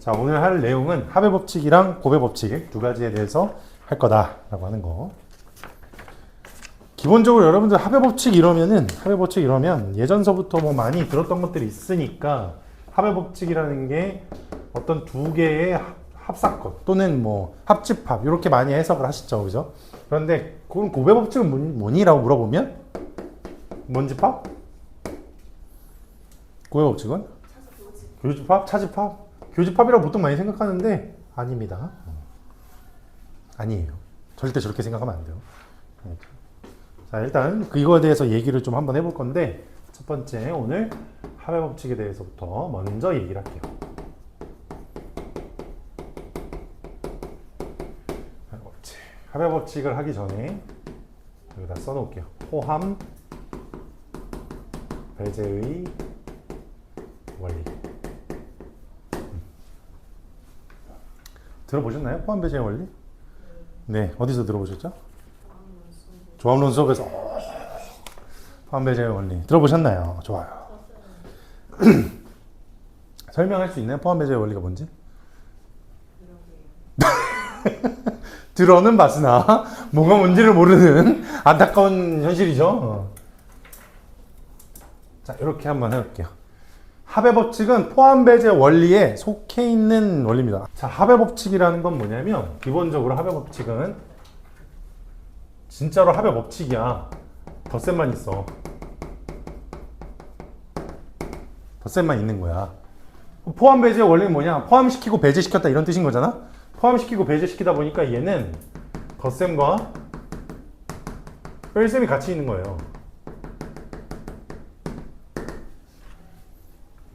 자, 오늘 할 내용은 합의 법칙이랑 곱의 법칙 두 가지에 대해서 할 거다라고 하는 거. 기본적으로 여러분들 합의 법칙 이러면 예전서부터 뭐 많이 들었던 것들이 있으니까 합의 법칙이라는 게 어떤 두 개의 합사건 또는 뭐 합집합 이렇게 많이 해석을 하시죠, 그죠? 그런데 그럼 곱의 법칙은 뭐니라고 물어보면 뭔 집합? 곱의 법칙은? 교집합? 차집합? 교집합이라고 보통 많이 생각하는데 아닙니다. 아니에요. 절대 저렇게 생각하면 안 돼요. 자, 일단 이거에 대해서 얘기를 좀 한번 해볼 건데 첫 번째 오늘 합의 법칙에 대해서부터 먼저 얘기를 할게요. 합의 법칙을 하기 전에 여기다 써놓을게요. 포함 배제의 원리. 들어보셨나요? 포함 배제의 원리? 네, 어디서 들어보셨죠? 조합론 수업에서 포함 배제의 원리 들어보셨나요? 좋아요. 설명할 수 있나요? 포함 배제의 원리가 뭔지? 들어는 봤으나 뭐가 뭔지를 모르는 안타까운 현실이죠. 자, 이렇게 한번 해볼게요. 합의 법칙은 포함 배제 원리에 속해 있는 원리입니다. 자, 합의 법칙이라는 건 뭐냐면 기본적으로 합의 법칙은 진짜로 합의 법칙이야. 덧셈만 있어. 덧셈만 있는 거야. 포함 배제 원리는 뭐냐? 포함시키고 배제시켰다 이런 뜻인 거잖아. 포함시키고 배제시키다 보니까 얘는 덧셈과 뺄셈이 같이 있는 거예요.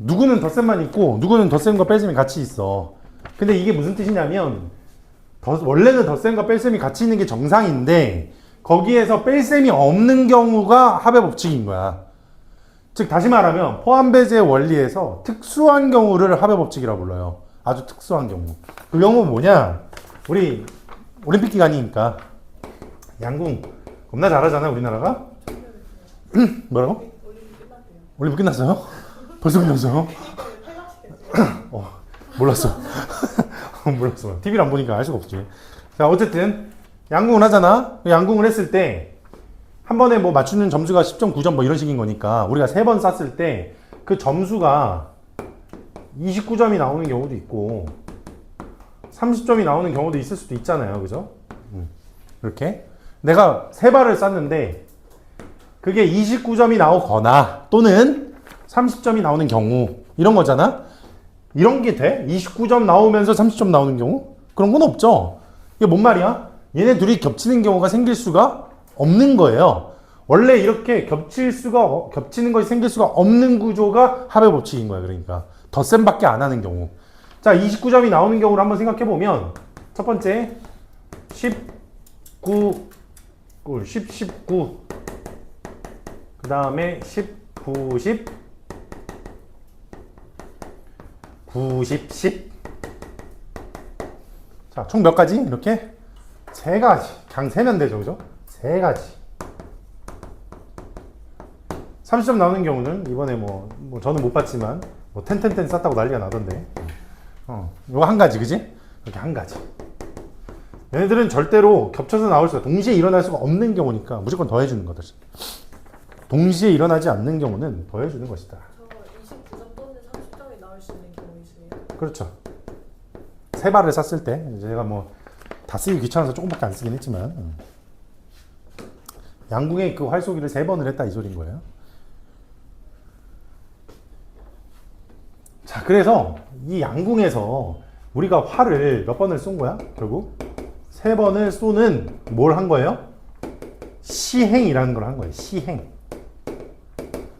누구는 덧셈만 있고 누구는 덧셈과 뺄셈이 같이 있어. 근데 이게 무슨 뜻이냐면 원래는 덧셈과 뺄셈이 같이 있는 게 정상인데 거기에서 뺄셈이 없는 경우가 합의 법칙인 거야. 즉 다시 말하면 포함 배제 원리에서 특수한 경우를 합의 법칙이라고 불러요. 아주 특수한 경우. 그 경우는 뭐냐? 우리 올림픽 기간이니까 양궁 겁나 잘하잖아 우리나라가. 뭐라고? 올림픽 끝났어요? 벌써 끝났어요? 몰랐어. 몰랐어. TV를 안 보니까 알 수가 없지. 자, 어쨌든 양궁을 하잖아. 양궁을 했을 때 한 번에 뭐 맞추는 점수가 10.9점 뭐 이런 식인 거니까 우리가 3번 쐈을 때 그 점수가 29점이 나오는 경우도 있고 30점이 나오는 경우도 있을 수도 있잖아요. 그죠? 이렇게 내가 3발을 쐈는데 그게 29점이 나오거나 또는 30점이 나오는 경우 이런 거잖아. 이런 게 돼? 29점 나오면서 30점 나오는 경우? 그런 건 없죠. 이게 뭔 말이야? 얘네 둘이 겹치는 경우가 생길 수가 없는 거예요. 원래 이렇게 겹치는 것이 생길 수가 없는 구조가 합의 법칙인 거야. 그러니까 덧셈밖에 안 하는 경우. 자, 29점이 나오는 경우를 한번 생각해 보면 첫 번째 19 그 다음에 10, 90 90, 10 자, 총 몇 가지? 이렇게 3가지. 그냥 세면 되죠. 그죠? 3가지. 30점 나오는 경우는 이번에 뭐 저는 못 봤지만 뭐 텐텐텐 쌌다고 난리가 나던데. 이거 한 가지, 그지? 이렇게 한 가지. 얘네들은 절대로 겹쳐서 나올 수가, 동시에 일어날 수가 없는 경우니까 무조건 더해주는 거다. 동시에 일어나지 않는 경우는 더해주는 것이다. 저 29점 또는 30점이 나올 수 있는 경우 있어요? 그렇죠. 3발을 쐈을 때 제가 뭐 다 쓰기 귀찮아서 조금밖에 안 쓰긴 했지만 양궁의 그 활쏘기를 3번을 했다 이 소린 거예요. 자, 그래서 이 양궁에서 우리가 활을 몇 번을 쏜 거야? 결국 3번을 쏘는 뭘 한 거예요? 시행이라는 걸 한 거예요. 시행.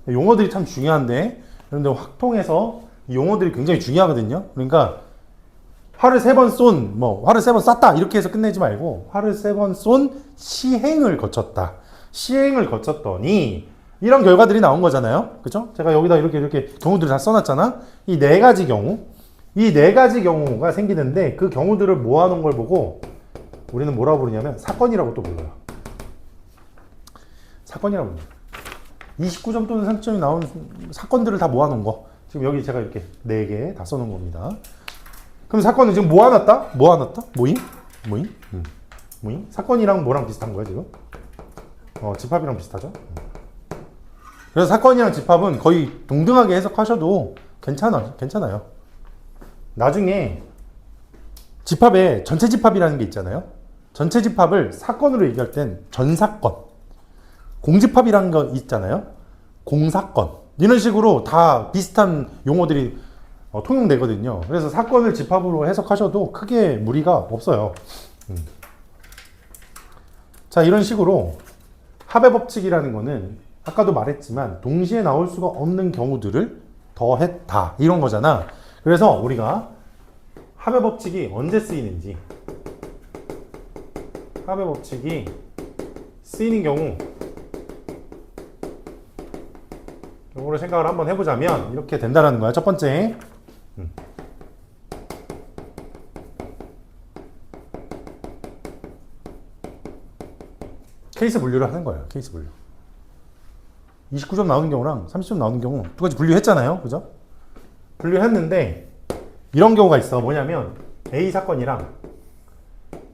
용어들이 참 중요한데 여러분들 확통에서 이 용어들이 굉장히 중요하거든요. 그러니까 활을 3번 쏜, 활을 3번 쐈다 이렇게 해서 끝내지 말고 활을 3번 쏜 시행을 거쳤다. 시행을 거쳤더니 이런 결과들이 나온 거잖아요. 그죠? 제가 여기다 이렇게 경우들을 다 써놨잖아. 이 4가지 경우, 이 4가지 경우가 생기는데 그 경우들을 모아놓은 걸 보고 우리는 뭐라고 부르냐면 사건이라고 또 불러요. 사건이라고 불러요. 29점 또는 30점이 나온 사건들을 다 모아놓은 거. 지금 여기 제가 이렇게 4개 다 써놓은 겁니다. 그럼 사건은 지금 모아놨다? 모아놨다? 모임? 모임? 모임? 사건이랑 뭐랑 비슷한 거야 지금? 집합이랑 비슷하죠? 그래서 사건이랑 집합은 거의 동등하게 해석하셔도 괜찮아요. 나중에 집합에 전체 집합이라는 게 있잖아요. 전체 집합을 사건으로 얘기할 땐 전사건, 공집합이라는 거 있잖아요. 공사건. 이런 식으로 다 비슷한 용어들이 통용되거든요. 그래서 사건을 집합으로 해석하셔도 크게 무리가 없어요. 자, 이런 식으로 합의 법칙이라는 거는 아까도 말했지만 동시에 나올 수가 없는 경우들을 더했다 이런 거잖아. 그래서 우리가 합의 법칙이 언제 쓰이는지, 합의 법칙이 쓰이는 경우를 생각을 한번 해보자면 이렇게 된다는 거야. 첫 번째, 케이스 분류를 하는 거예요. 케이스 분류. 29점 나오는 경우랑 30점 나오는 경우 두 가지 분류했잖아요. 그죠? 분류했는데 이런 경우가 있어. 뭐냐면 A 사건이랑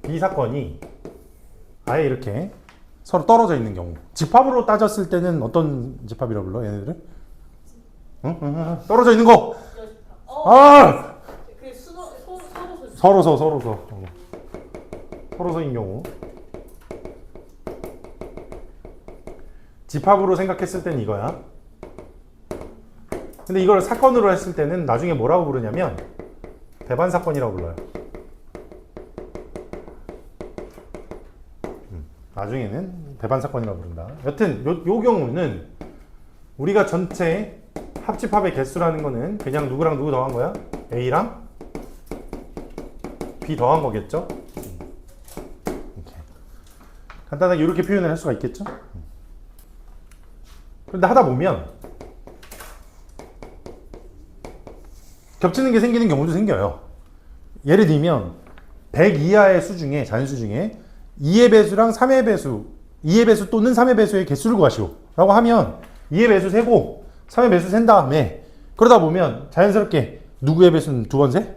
B 사건이 아예 이렇게 서로 떨어져 있는 경우. 집합으로 따졌을 때는 어떤 집합이라고 불러? 얘네들을? 응? 떨어져 있는 거! 아! 그게 서로서인 경우. 집합으로 생각했을 때는 이거야. 근데 이걸 사건으로 했을 때는 나중에 뭐라고 부르냐면 배반 사건이라고 불러요. 나중에는 배반 사건이라고 부른다. 여튼 요 경우는 우리가 전체 합집합의 개수라는 거는 그냥 누구랑 누구 더한 거야? A랑 B 더한 거겠죠? 이렇게. 간단하게 이렇게 표현을 할 수가 있겠죠? 그런데 하다 보면 겹치는 게 생기는 경우도 생겨요. 예를 들면 100 이하의 수 중에, 자연수 중에 2의 배수랑 3의 배수, 2의 배수 또는 3의 배수의 개수를 구하시오 라고 하면 2의 배수 세고 3의 배수 센 다음에 그러다 보면 자연스럽게 누구의 배수는 두 번 세?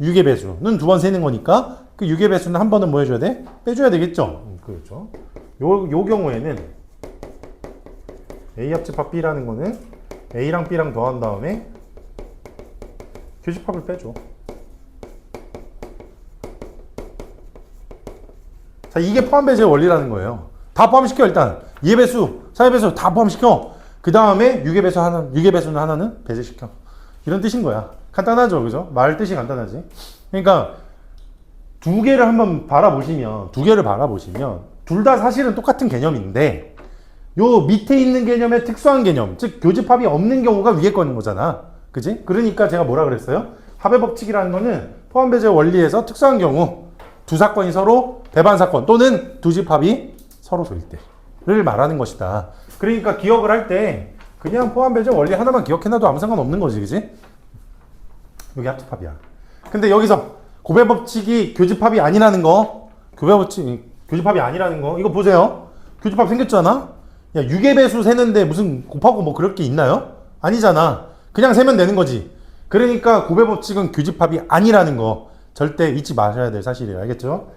6의 배수는 두 번 세는 거니까 그 6의 배수는 한 번은 뭐 해줘야 돼? 빼줘야 되겠죠? 그렇죠. 요 경우에는 A 합집합 B라는 거는 A랑 B랑 더한 다음에 교집합을 빼줘. 자, 이게 포함배제의 원리라는 거예요. 다 포함시켜 일단. 2의 배수, 4의 배수 다 포함시켜. 그 다음에 6의 배수는 하나는 배제시켜. 이런 뜻인 거야. 간단하죠, 그죠? 말 뜻이 간단하지. 그러니까 두 개를 바라보시면 둘 다 사실은 똑같은 개념인데 요 밑에 있는 개념의 특수한 개념, 즉 교집합이 없는 경우가 위에 거는 거잖아. 그지? 그러니까 제가 뭐라 그랬어요? 합의 법칙이라는 거는 포함배제 원리에서 특수한 경우 두 사건이 서로 배반 사건 또는 두 집합이 서로 소일 때를 말하는 것이다. 그러니까 기억을 할 때 그냥 포함배제 원리 하나만 기억해놔도 아무 상관없는 거지. 그지? 여기 합집합이야. 근데 여기서 고배법칙이 교집합이 아니라는 거, 교집합이 아니라는 거, 이거 보세요. 교집합 생겼잖아? 야, 6의 배수 세는데 무슨 곱하고 뭐 그럴 게 있나요? 아니잖아. 그냥 세면 되는 거지. 그러니까 고배법칙은 교집합이 아니라는 거 절대 잊지 마셔야 될 사실이에요. 알겠죠?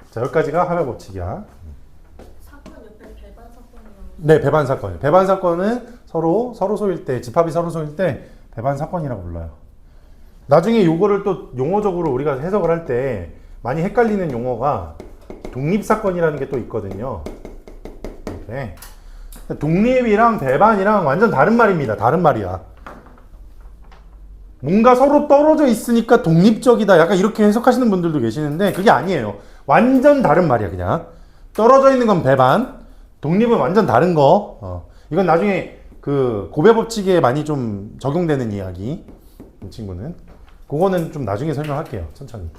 자, 여기까지가 합의법칙이야. 사건 옆에 배반 사건이라고. 네, 배반 사건. 배반 사건은 서로 소일 때, 집합이 서로 소일 때 배반 사건이라고 불러요. 나중에 요거를 또 용어적으로 우리가 해석을 할 때 많이 헷갈리는 용어가 독립사건이라는 게 또 있거든요. 이렇게. 독립이랑 배반이랑 완전 다른 말입니다. 다른 말이야. 뭔가 서로 떨어져 있으니까 독립적이다. 약간 이렇게 해석하시는 분들도 계시는데 그게 아니에요. 완전 다른 말이야, 그냥. 떨어져 있는 건 배반, 독립은 완전 다른 거. 이건 나중에 그 고배법칙에 많이 좀 적용되는 이야기. 이 친구는. 그거는 좀 나중에 설명할게요. 천천히.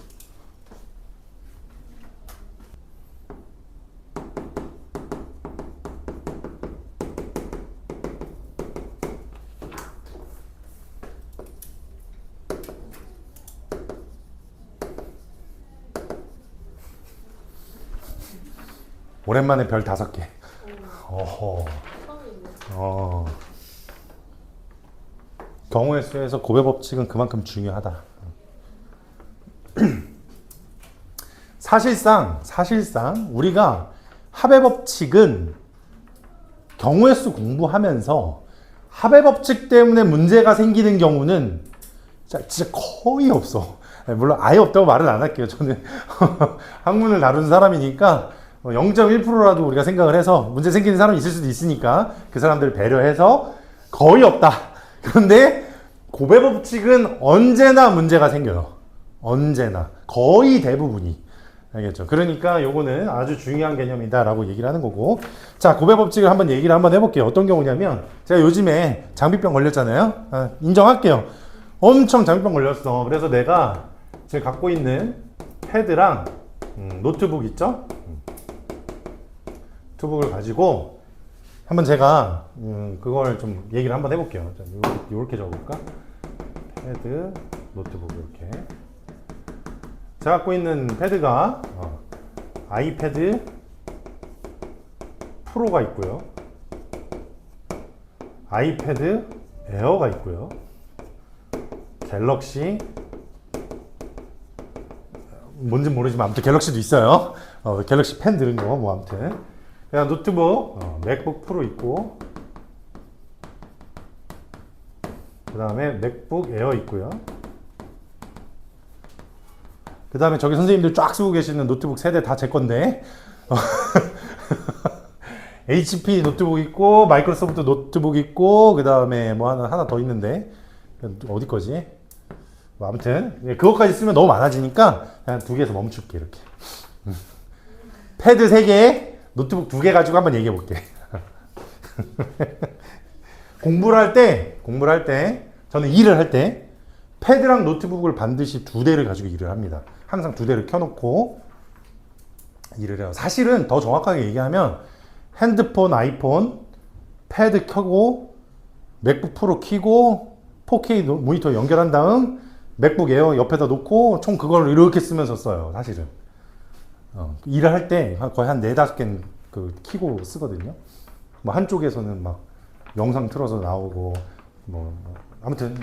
오랜만에 별 5개. 어허. 처음이네. 경우의 수에서 고배 법칙은 그만큼 중요하다. 사실상 우리가 합의 법칙은 경우의 수 공부하면서 합의 법칙 때문에 문제가 생기는 경우는 진짜 거의 없어. 물론 아예 없다고 말은 안 할게요. 저는 학문을 다루는 사람이니까 0.1%라도 우리가 생각을 해서 문제 생기는 사람이 있을 수도 있으니까 그 사람들을 배려해서 거의 없다. 그런데 고배 법칙은 언제나 문제가 생겨요. 언제나. 거의 대부분이. 알겠죠? 그러니까 요거는 아주 중요한 개념이다라고 얘기를 하는 거고. 자, 고배 법칙을 한번 얘기를 한번 해볼게요. 어떤 경우냐면 제가 요즘에 장비병 걸렸잖아요. 인정할게요. 엄청 장비병 걸렸어. 그래서 내가 지금 갖고 있는 패드랑 노트북 있죠? 노트북을 가지고 한번 제가 그걸 좀 얘기를 한번 해볼게요. 자, 요렇게 적어볼까? 패드, 노트북 이렇게. 제가 갖고 있는 패드가 아이패드 프로가 있고요. 아이패드 에어가 있고요. 갤럭시 뭔지 모르지만 아무튼 갤럭시도 있어요. 갤럭시 펜 들은 거 뭐 아무튼 그냥 노트북 맥북 프로 있고 그 다음에 맥북 에어 있고요. 그 다음에 저기 선생님들 쫙 쓰고 계시는 노트북 세대 다 제 건데 HP 노트북 있고 마이크로소프트 노트북 있고 그 다음에 뭐 하나 더 있는데 어디 거지? 뭐 아무튼 그것까지 쓰면 너무 많아지니까 그냥 두 개에서 멈출게 이렇게. 패드 3개, 노트북 2개 가지고 한번 얘기해 볼게. 공부를 할 때 저는 일을 할 때 패드랑 노트북을 반드시 2대를 가지고 일을 합니다. 항상 2대를 켜놓고 일을 해요. 사실은 더 정확하게 얘기하면 핸드폰, 아이폰, 패드 켜고 맥북 프로 켜고 4K 모니터 연결한 다음 맥북 에어 옆에다 놓고 총 그걸 이렇게 쓰면서 써요. 사실은 일을 할 때 거의 한 4-5개 그 켜고 쓰거든요. 뭐 한쪽에서는 막 영상 틀어서 나오고 뭐 아무튼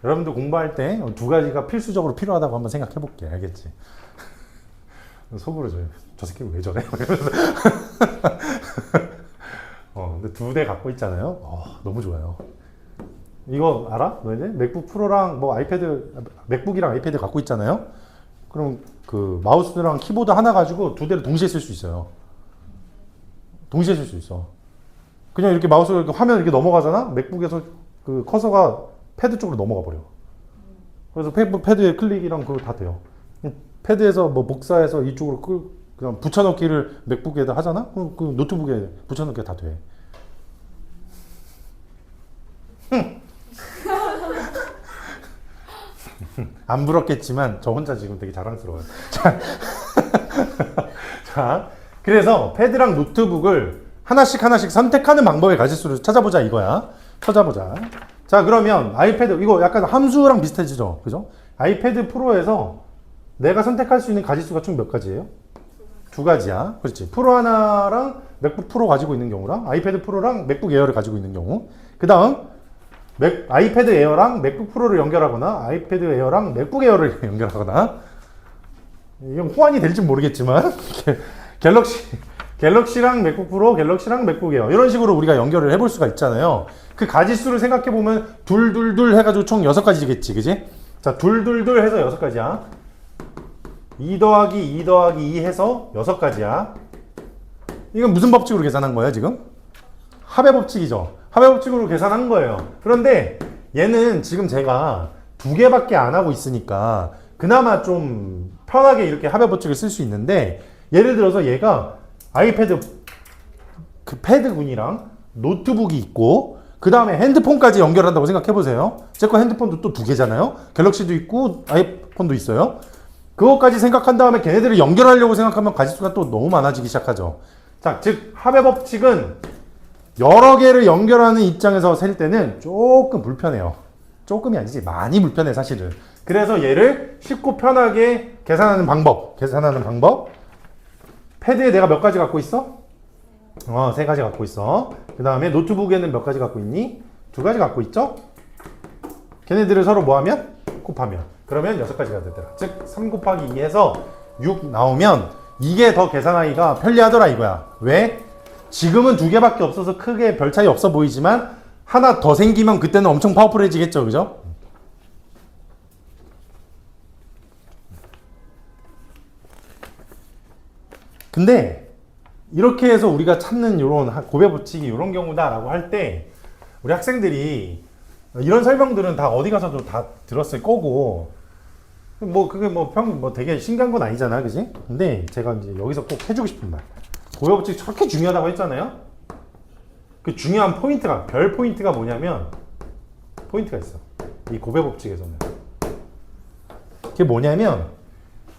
여러분들 공부할 때 2가지가 필수적으로 필요하다고 한번 생각해 볼게. 알겠지? 속으로 저 새끼 왜 저래? 근데 2대 갖고 있잖아요. 너무 좋아요. 이거 알아? 너희들? 맥북 프로랑 뭐 아이패드, 맥북이랑 아이패드 갖고 있잖아요. 그럼 그 마우스랑 키보드 하나 가지고 2대를 동시에 쓸 수 있어요. 동시에 쓸 수 있어. 그냥 이렇게 마우스로 이렇게 화면 이렇게 넘어가잖아. 맥북에서 그 커서가 패드 쪽으로 넘어가 버려. 그래서 패드에 클릭이랑 그거 다 돼요. 패드에서 뭐 복사해서 이쪽으로 그냥 붙여넣기를 맥북에다 하잖아? 그 노트북에 붙여넣기가 다 돼. 안 부럽겠지만 저 혼자 지금 되게 자랑스러워요. 자, 그래서 패드랑 노트북을 하나씩 선택하는 방법의 가짓수를 찾아보자 이거야. 찾아보자. 자, 그러면 아이패드 이거 약간 함수랑 비슷해지죠, 그죠? 아이패드 프로에서 내가 선택할 수 있는 가짓수가 총 몇 가지예요? 2가지야. 그렇지. 프로 하나랑 맥북 프로 가지고 있는 경우랑 아이패드 프로랑 맥북 에어를 가지고 있는 경우. 그 다음 아이패드 에어랑 맥북 프로를 연결하거나 아이패드 에어랑 맥북 에어를 연결하거나 이건 호환이 될지 모르겠지만 갤럭시랑 맥북 프로, 갤럭시랑 맥북 에어 이런 식으로 우리가 연결을 해볼 수가 있잖아요. 그 가지수를 생각해보면 둘 해가지고 총 6가지겠지, 그지? 자, 둘 해서 6가지야. 2 더하기 2 더하기 2 해서 6가지야. 이건 무슨 법칙으로 계산한 거야, 지금? 합의 법칙이죠. 합의 법칙으로 계산한 거예요. 그런데 얘는 지금 제가 2개밖에 안 하고 있으니까 그나마 좀 편하게 이렇게 합의 법칙을 쓸 수 있는데 예를 들어서 얘가 아이패드 그 패드군이랑 노트북이 있고 그 다음에 핸드폰까지 연결한다고 생각해 보세요. 제 거 핸드폰도 또 2개잖아요. 갤럭시도 있고 아이폰도 있어요. 그것까지 생각한 다음에 걔네들을 연결하려고 생각하면 가짓수가 또 너무 많아지기 시작하죠. 자, 즉 합의 법칙은 여러 개를 연결하는 입장에서 셀 때는 조금 불편해요. 조금이 아니지 많이 불편해 사실은. 그래서 얘를 쉽고 편하게 계산하는 방법. 패드에 내가 몇 가지 갖고 있어? 3가지 갖고 있어. 그 다음에 노트북에는 몇 가지 갖고 있니? 2가지 갖고 있죠? 걔네들을 서로 뭐 하면? 곱하면. 그러면 6가지가 되더라. 즉 3 곱하기 2에서 6 나오면 이게 더 계산하기가 편리하더라 이거야. 왜? 지금은 2개밖에 없어서 크게 별 차이 없어 보이지만 하나 더 생기면 그때는 엄청 파워풀해지겠죠. 그죠? 근데 이렇게 해서 우리가 찾는 이런 고배 붙이기 이런 경우다라고 할 때 우리 학생들이 이런 설명들은 다 어디 가서도 다 들었을 거고 뭐 그게 뭐 되게 신기한 건 아니잖아, 그지? 근데 제가 이제 여기서 꼭 해주고 싶은 말, 고배 붙이기 저렇게 중요하다고 했잖아요. 그 중요한 포인트가 별 포인트가 뭐냐면 포인트가 있어. 이 고배 법칙에서는 그게 뭐냐면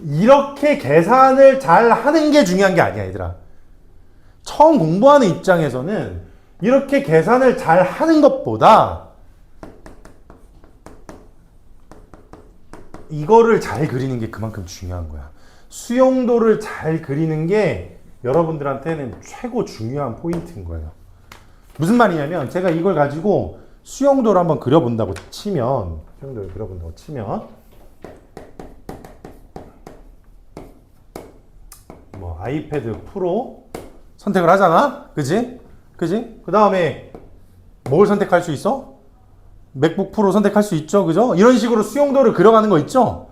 이렇게 계산을 잘 하는 게 중요한 게 아니야, 얘들아. 처음 공부하는 입장에서는 이렇게 계산을 잘 하는 것보다 이거를 잘 그리는 게 그만큼 중요한 거야. 수용도를 잘 그리는 게 여러분들한테는 최고 중요한 포인트인 거예요. 무슨 말이냐면 제가 이걸 가지고 수용도를 한번 그려본다고 치면 뭐 아이패드 프로 선택을 하잖아, 그지? 그 다음에 뭘 선택할 수 있어? 맥북 프로 선택할 수 있죠, 그죠? 이런 식으로 수용도를 그려가는 거 있죠?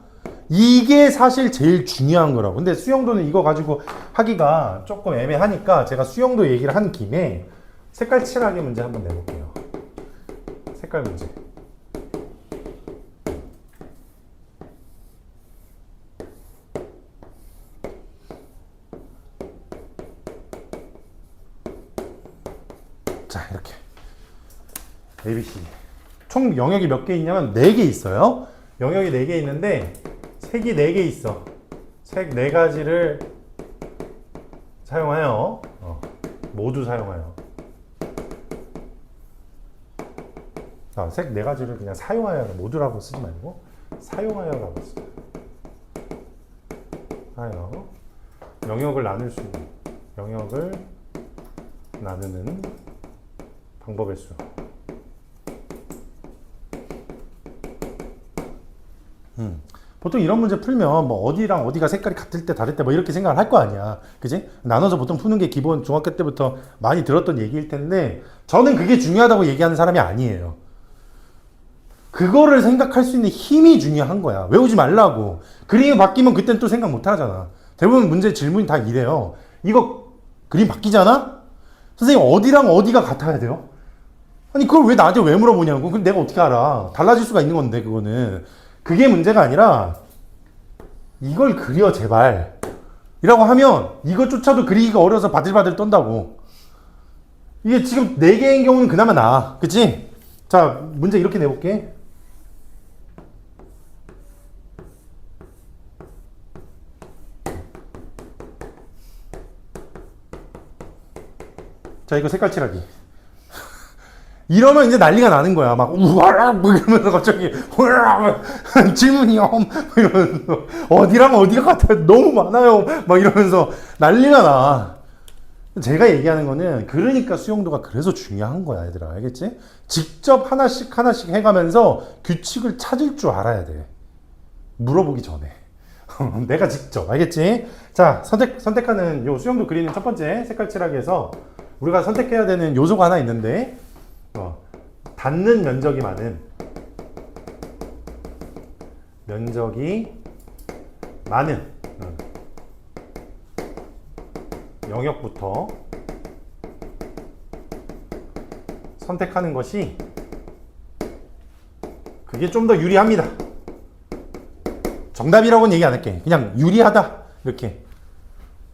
이게 사실 제일 중요한 거라고. 근데 수용도는 이거 가지고 하기가 조금 애매하니까 제가 수용도 얘기를 한 김에 색깔 칠하기 문제 한번 내볼게요. 색깔 문제. 자, 이렇게 ABC 총 영역이 몇 개 있냐면 4개 있어요. 영역이 4개 있는데 색이 4개 있어. 색 4가지를 사용하여 모두 사용하여 색 4가지를 그냥 사용하여 모두라고 쓰지 말고 사용하여라고 써. 하여 영역을 나누는 방법의 수. 보통 이런 문제 풀면 뭐 어디랑 어디가 색깔이 같을 때 다를 때 뭐 이렇게 생각을 할 거 아니야, 그지? 나눠서 보통 푸는 게 기본 중학교 때부터 많이 들었던 얘기일 텐데 저는 그게 중요하다고 얘기하는 사람이 아니에요. 그거를 생각할 수 있는 힘이 중요한 거야. 외우지 말라고. 그림이 바뀌면 그땐 또 생각 못 하잖아. 대부분 문제 질문이 다 이래요. 이거 그림 바뀌잖아? 선생님 어디랑 어디가 같아야 돼요? 아니 그걸 왜 나한테 왜 물어보냐고. 그럼 내가 어떻게 알아? 달라질 수가 있는 건데 그거는. 그게 문제가 아니라 이걸 그려 제발 이라고 하면 이것조차도 그리기가 어려워서 바들바들 떤다고. 이게 지금 4개인 경우는 그나마 나아, 그치? 자, 문제 이렇게 내볼게. 자, 이거 색깔 칠하기. 이러면 이제 난리가 나는 거야. 막 우와라 뭐 이러면서 갑자기 우와라 질문이요 이러면서 어디랑 어디가 같아요? 너무 많아요. 막 이러면서 난리가 나. 제가 얘기하는 거는 그러니까 수용도가 그래서 중요한 거야, 얘들아. 알겠지? 직접 하나씩 해가면서 규칙을 찾을 줄 알아야 돼. 물어보기 전에. 내가 직접. 알겠지? 자, 선택하는 요 수용도 그리는 첫 번째 색깔 칠하기에서 우리가 선택해야 되는 요소가 하나 있는데 닿는 면적이 많은 영역부터 선택하는 것이 그게 좀 더 유리합니다. 정답이라고는 얘기 안 할게. 그냥 유리하다 이렇게.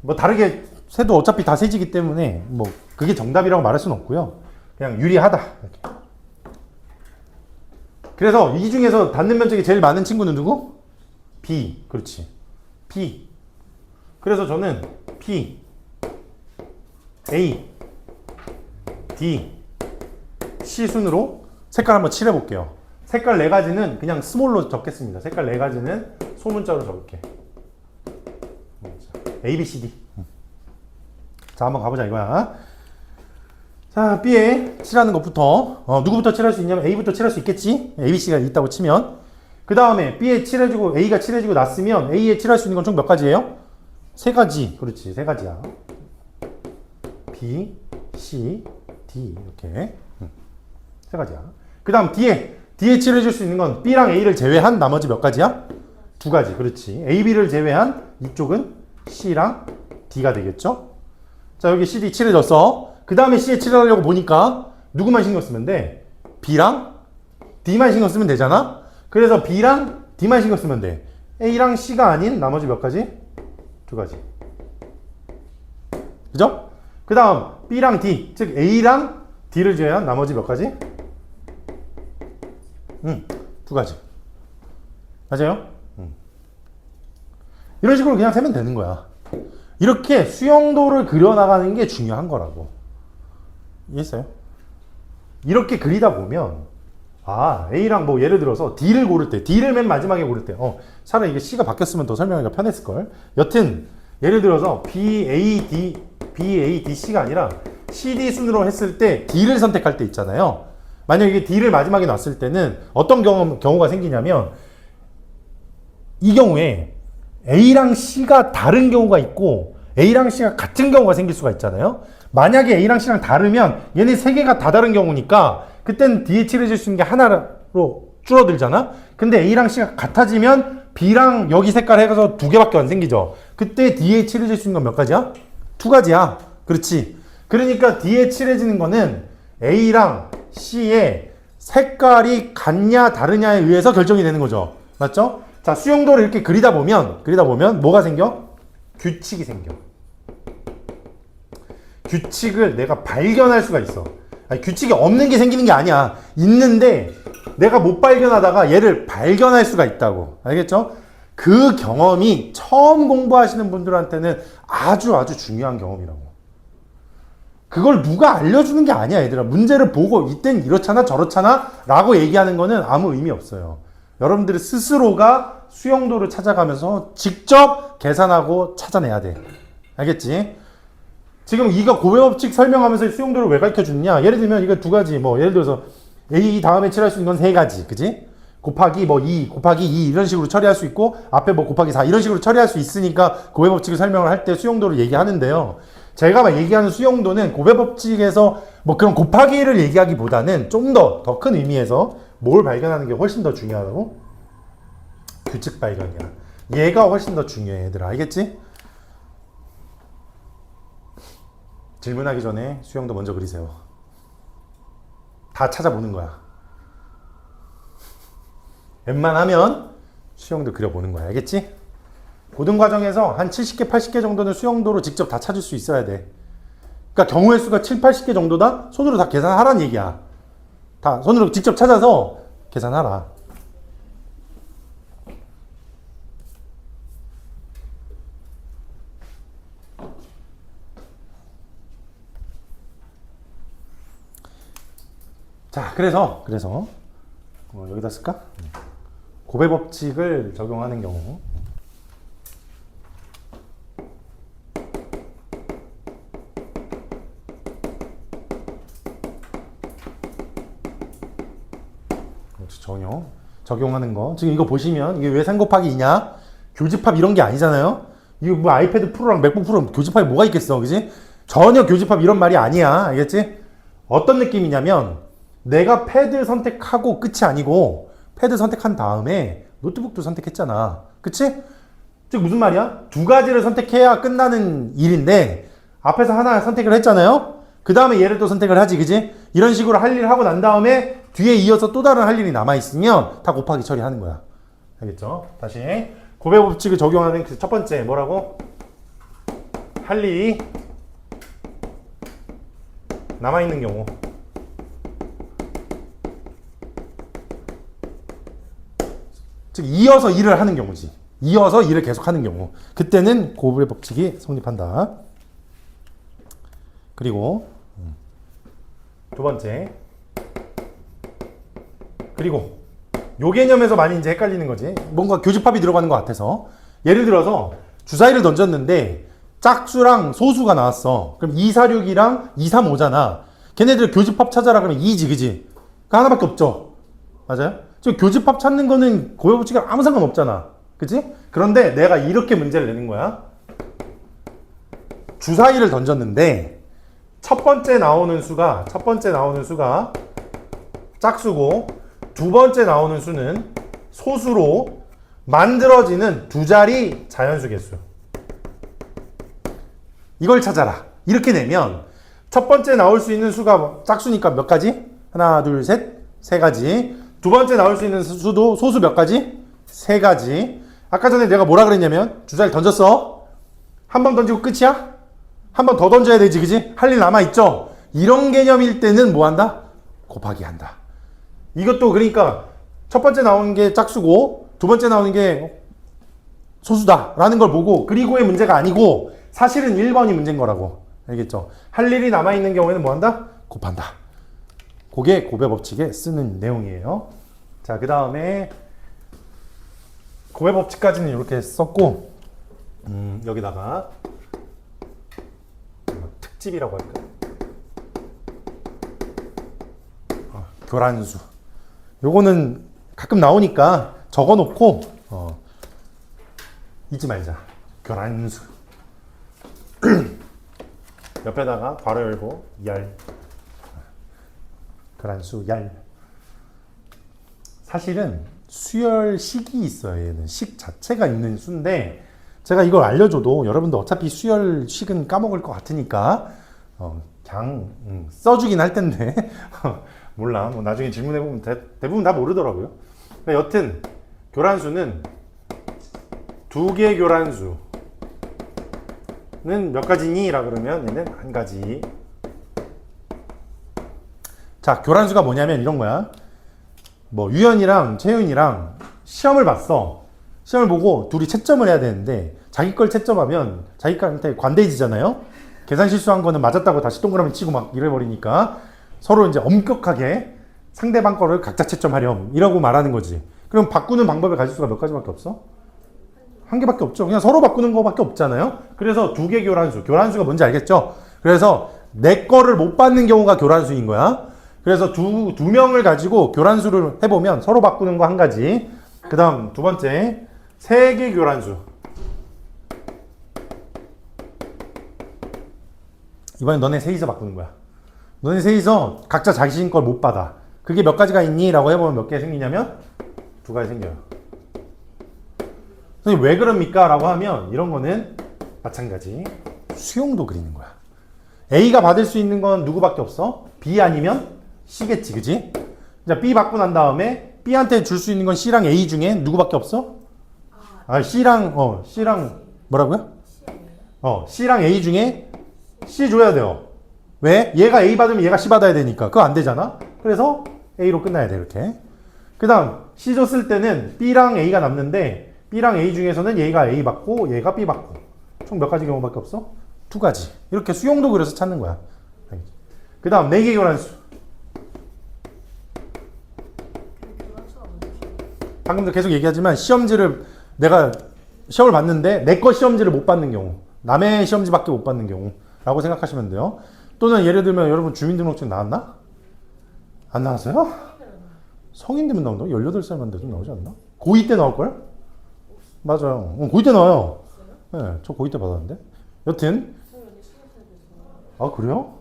뭐 다르게 세도 어차피 다 세지기 때문에 뭐 그게 정답이라고 말할 수는 없고요. 그냥 유리하다 이렇게. 그래서 이 중에서 닿는 면적이 제일 많은 친구는 누구? B. 그렇지. B. 그래서 저는 P, A, D, C 순으로 색깔 한번 칠해볼게요. 색깔 4가지는 그냥 스몰로 적겠습니다. 색깔 4가지는 소문자로 적을게. A, B, C, D. 자, 한번 가보자 이거야. 자, B에 칠하는 것부터 누구부터 칠할 수 있냐면 A부터 칠할 수 있겠지? A, B, C가 있다고 치면 그 다음에 B에 칠해주고 A가 칠해주고 났으면 A에 칠할 수 있는 건 총 몇 가지예요? 세 가지. 그렇지, 세 가지야. B, C, D 이렇게 세 가지야. 그 다음 D에 칠해줄 수 있는 건 B랑 A를 제외한 나머지 몇 가지야? 두 가지. 그렇지. A, B를 제외한 이쪽은 C랑 D가 되겠죠? 자, 여기 CD 칠해졌어. 그 다음에 C에 칠하려고 보니까 누구만 신경 쓰면 돼? B랑 D만 신경 쓰면 되잖아? 그래서 B랑 D만 신경 쓰면 돼. A랑 C가 아닌 나머지 몇 가지? 두 가지. 그죠? 그 다음 B랑 D, 즉 A랑 D를 제외한 나머지 몇 가지? 두 가지. 맞아요? 이런 식으로 그냥 세면 되는 거야. 이렇게 수영도를 그려나가는 게 중요한 거라고. 이해했어요? 이렇게 그리다 보면 A랑 뭐 예를 들어서 D를 고를 때, D를 맨 마지막에 고를 때 차라리 이게 C가 바뀌었으면 더 설명하기가 편했을걸. 여튼 예를 들어서 B, A, D, C가 아니라 C, D 순으로 했을 때 D를 선택할 때 있잖아요. 만약에 이게 D를 마지막에 놨을 때는 어떤 경우가 생기냐면 이 경우에 A랑 C가 다른 경우가 있고 A랑 C가 같은 경우가 생길 수가 있잖아요. 만약에 A랑 C랑 다르면 얘네 세 개가 다 다른 경우니까 그때는 D에 칠해줄 수 있는 게 하나로 줄어들잖아. 근데 A랑 C가 같아지면 B랑 여기 색깔 해서 두 개밖에 안 생기죠. 그때 D에 칠해줄 수 있는 건 몇 가지야? 두 가지야. 그렇지. 그러니까 D에 칠해지는 거는 A랑 C의 색깔이 같냐 다르냐에 의해서 결정이 되는 거죠. 맞죠? 자, 수용도를 이렇게 그리다 보면 뭐가 생겨? 규칙이 생겨. 규칙을 내가 발견할 수가 있어. 아니, 규칙이 없는 게 생기는 게 아니야. 있는데 내가 못 발견하다가 얘를 발견할 수가 있다고. 알겠죠? 그 경험이 처음 공부하시는 분들한테는 아주 중요한 경험이라고. 그걸 누가 알려주는 게 아니야, 얘들아. 문제를 보고 이땐 이렇잖아 저렇잖아 라고 얘기하는 거는 아무 의미 없어요. 여러분들이 스스로가 수용도를 찾아가면서 직접 계산하고 찾아내야 돼. 알겠지? 지금 이거 고배법칙 설명하면서 수용도를 왜 가르쳐 주느냐? 예를 들면 이거 두 가지, 뭐 예를 들어서 A 다음에 칠할 수 있는 건 세 가지, 그지? 곱하기 뭐 2, 곱하기 2 이런 식으로 처리할 수 있고 앞에 뭐 곱하기 4 이런 식으로 처리할 수 있으니까 고배법칙을 설명을 할 때 수용도를 얘기하는데요. 제가 막 얘기하는 수용도는 고배법칙에서 뭐 그런 곱하기를 얘기하기보다는 좀 더 큰 의미에서 뭘 발견하는 게 훨씬 더 중요하다고? 규칙 발견이야. 얘가 훨씬 더 중요해, 얘들아. 알겠지? 질문하기 전에 수영도 먼저 그리세요. 다 찾아보는 거야. 웬만하면 수영도 그려보는 거야. 알겠지? 고등과정에서 한 70개, 80개 정도는 수영도로 직접 다 찾을 수 있어야 돼. 그러니까 경우의 수가 7, 80개 정도다? 손으로 다 계산하라는 얘기야. 다 손으로 직접 찾아서 계산하라. 자, 그래서 여기다 쓸까? 고배법칙을 적용하는 경우 적용하는 거. 지금 이거 보시면 이게 왜 3 곱하기 2냐? 교집합 이런 게 아니잖아요. 이거 뭐 아이패드 프로랑 맥북 프로 교집합이 뭐가 있겠어, 그지? 전혀 교집합 이런 말이 아니야, 알겠지? 어떤 느낌이냐면 내가 패드 선택하고 끝이 아니고 패드 선택한 다음에 노트북도 선택했잖아, 그치? 즉 무슨 말이야? 두 가지를 선택해야 끝나는 일인데 앞에서 하나 선택을 했잖아요. 그 다음에 얘를 또 선택을 하지, 그지? 이런 식으로 할 일을 하고 난 다음에 뒤에 이어서 또 다른 할 일이 남아있으면 다 곱하기 처리하는 거야. 알겠죠? 다시 고배법칙을 적용하는 그 첫 번째 뭐라고? 할 일이 남아있는 경우. 즉 이어서 일을 하는 경우지. 이어서 일을 계속하는 경우. 그때는 고배법칙이 성립한다. 그리고 두 번째. 그리고 요 개념에서 많이 이제 헷갈리는 거지. 뭔가 교집합이 들어가는 것 같아서. 예를 들어서 주사위를 던졌는데 짝수랑 소수가 나왔어. 그럼 246이랑 235잖아. 걔네들 교집합 찾아라 그러면 2지, 그지? 그 하나밖에 없죠. 맞아요? 저 교집합 찾는 거는 고여 법칙이랑 아무 상관 없잖아. 그치? 그런데 내가 이렇게 문제를 내는 거야. 주사위를 던졌는데 첫 번째 나오는 수가 짝수고 두 번째 나오는 수는 소수로 만들어지는 두 자리 자연수 개수. 이걸 찾아라. 이렇게 내면 첫 번째 나올 수 있는 수가 짝수니까 몇 가지? 하나, 둘, 셋, 세 가지. 두 번째 나올 수 있는 수도 소수 몇 가지? 세 가지. 아까 전에 내가 뭐라 그랬냐면 주사위를 던졌어. 한 번 던지고 끝이야? 한 번 더 던져야 되지, 그지? 할 일 남아있죠? 이런 개념일 때는 뭐 한다? 곱하기 한다. 이것도 그러니까 첫 번째 나오는 게 짝수고 두 번째 나오는 게 소수다라는 걸 보고 그리고의 문제가 아니고 사실은 1번이 문제인 거라고. 알겠죠? 할 일이 남아있는 경우에는 뭐 한다? 곱한다. 그게 곱의 법칙에 쓰는 내용이에요. 자, 그 다음에 곱의 법칙까지는 이렇게 썼고 여기다가 특집이라고 할까? 교란수. 요거는 가끔 나오니까 적어놓고 잊지 말자. 교란수. 옆에다가 괄호 열고 열. 교란수 열. 사실은 수열식이 있어요. 얘는 식 자체가 있는 수인데 제가 이걸 알려줘도 여러분들 어차피 수열식은 까먹을 것 같으니까 그냥 써주긴 할 텐데 몰라. 뭐 나중에 질문해보면 대부분 다 모르더라고요. 그러니까 여튼 교란수는 두 개 교란수는 몇 가지니? 라 그러면 얘는 한 가지. 자, 교란수가 뭐냐면 이런 거야. 뭐 유연이랑 채윤이랑 시험을 봤어. 시험을 보고 둘이 채점을 해야 되는데 자기 걸 채점하면 자기한테 관대해지잖아요. 계산 실수한 거는 맞았다고 다시 동그라미 치고 막 이래버리니까 서로 이제 엄격하게 상대방 거를 각자 채점하렴 이라고 말하는 거지. 그럼 바꾸는 방법을 가질 수가 몇 가지밖에 없어? 한 개밖에 없죠. 그냥 서로 바꾸는 거밖에 없잖아요. 그래서 두 개 교란수. 교란수가 뭔지 알겠죠? 그래서 내 거를 못 받는 경우가 교란수인 거야. 그래서 두 명을 가지고 교란수를 해보면 서로 바꾸는 거 한 가지. 그 다음 두 번째 세 개 교란수. 이번엔 너네 셋이서 바꾸는 거야. 너네 셋이서 각자 자신 걸 못 받아. 그게 몇 가지가 있니? 라고 해보면 몇 개 생기냐면 두 가지 생겨요. 선생님 왜 그럽니까? 라고 하면 이런 거는 마찬가지 수용도 그리는 거야. A가 받을 수 있는 건 누구밖에 없어? B 아니면 C겠지, 그지? 자, B 받고 난 다음에 B한테 줄 수 있는 건 C랑 A 중에 누구밖에 없어? C랑 뭐라고요? C랑 A 중에 C 줘야 돼요. 왜? 얘가 A 받으면 얘가 C 받아야 되니까. 그거 안 되잖아? 그래서 A로 끝나야 돼, 이렇게. 그 다음, C 줬을 때는 B랑 A가 남는데, B랑 A 중에서는 얘가 A 받고, 얘가 B 받고. 총 몇 가지 경우밖에 없어? 두 가지. 이렇게 수용도 그려서 찾는 거야. 그 다음, 4개 교란수. 방금도 계속 얘기하지만, 내가 시험을 봤는데, 내 거 시험지를 못 받는 경우. 남의 시험지밖에 못 받는 경우. 라고 생각하시면 돼요. 또는 예를 들면 여러분 주민등록증 나왔나? 안 나왔어요? 성인 되면 나온다고? 18살만 돼도 나오지 않나? 고2 때 나올걸? 맞아요. 고2 때 나와요. 네, 저 고2 때 받았는데. 여튼. 아, 그래요?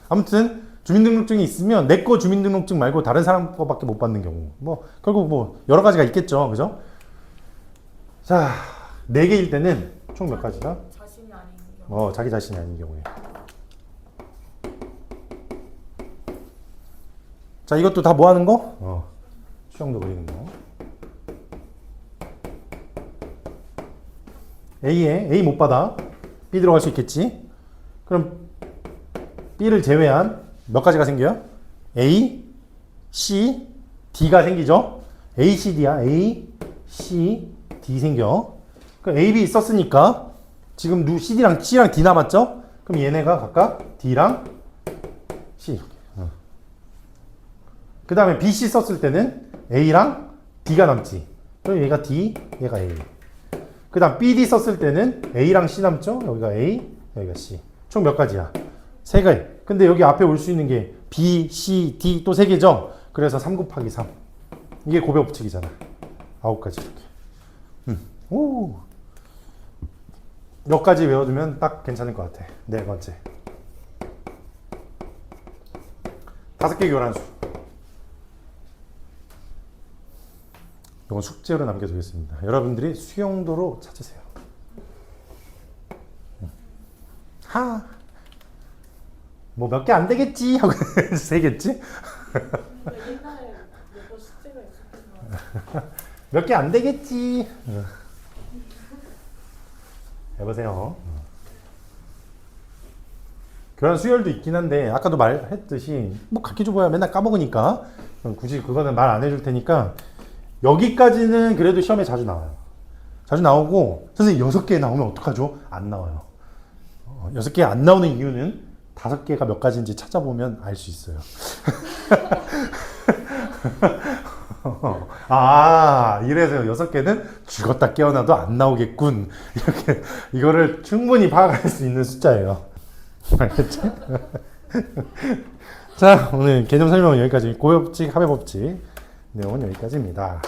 아무튼 주민등록증이 있으면 내 거 주민등록증 말고 다른 사람 거밖에 못 받는 경우. 뭐 결국 뭐 여러 가지가 있겠죠. 그죠? 자, 4개일 때는 총 몇 가지다? 자신이 아닌 경우. 자기 자신이 아닌 경우에. 자, 이것도 다 뭐 하는 거? 수형도 그리는 거. A 못 받아. B 들어갈 수 있겠지? 그럼 B를 제외한 몇 가지가 생겨요? A, C, D가 생기죠? A, C, D야. A, C, D 생겨. 그럼 A, B 썼으니까 지금 C랑 D 남았죠? 그럼 얘네가 각각 D랑 C. 그 다음에 B, C 썼을 때는 A랑 D가 남지. 그럼 얘가 D, 얘가 A. 그 다음 B, D 썼을 때는 A랑 C 남죠? 여기가 A, 여기가 C. 총 몇 가지야? 3개. 근데 여기 앞에 올 수 있는 게 B, C, D 또 3개죠? 그래서 3 곱하기 3. 이게 고배 법칙이잖아. 9가지 이렇게. 오. 몇 가지 외워두면 딱 괜찮을 것 같아. 네 번째. 5개 교란수. 이건 숙제로 남겨두겠습니다. 여러분들이 수용도로 찾으세요. 하. 뭐 몇 개 안 되겠지 하고 세겠지? 근데 옛날에 몇 번 숙제가 있었구나. 몇 개 안 되겠지. 해보세요. 교란 수열도 있긴 한데 아까도 말했듯이 뭐 각기 줘봐야 맨날 까먹으니까 굳이 그거는 말 안 해줄 테니까 여기까지는 그래도 시험에 자주 나와요. 자주 나오고 선생님 6개 나오면 어떡하죠? 안 나와요. 6개 안 나오는 이유는 5개가 몇 가지인지 찾아보면 알 수 있어요. 아, 이래서 6개는 죽었다 깨어나도 안 나오겠군. 이렇게, 이거를 충분히 파악할 수 있는 숫자예요. 알겠지? 자, 오늘 개념 설명은 여기까지. 고요법칙, 합의법칙 내용은 여기까지입니다.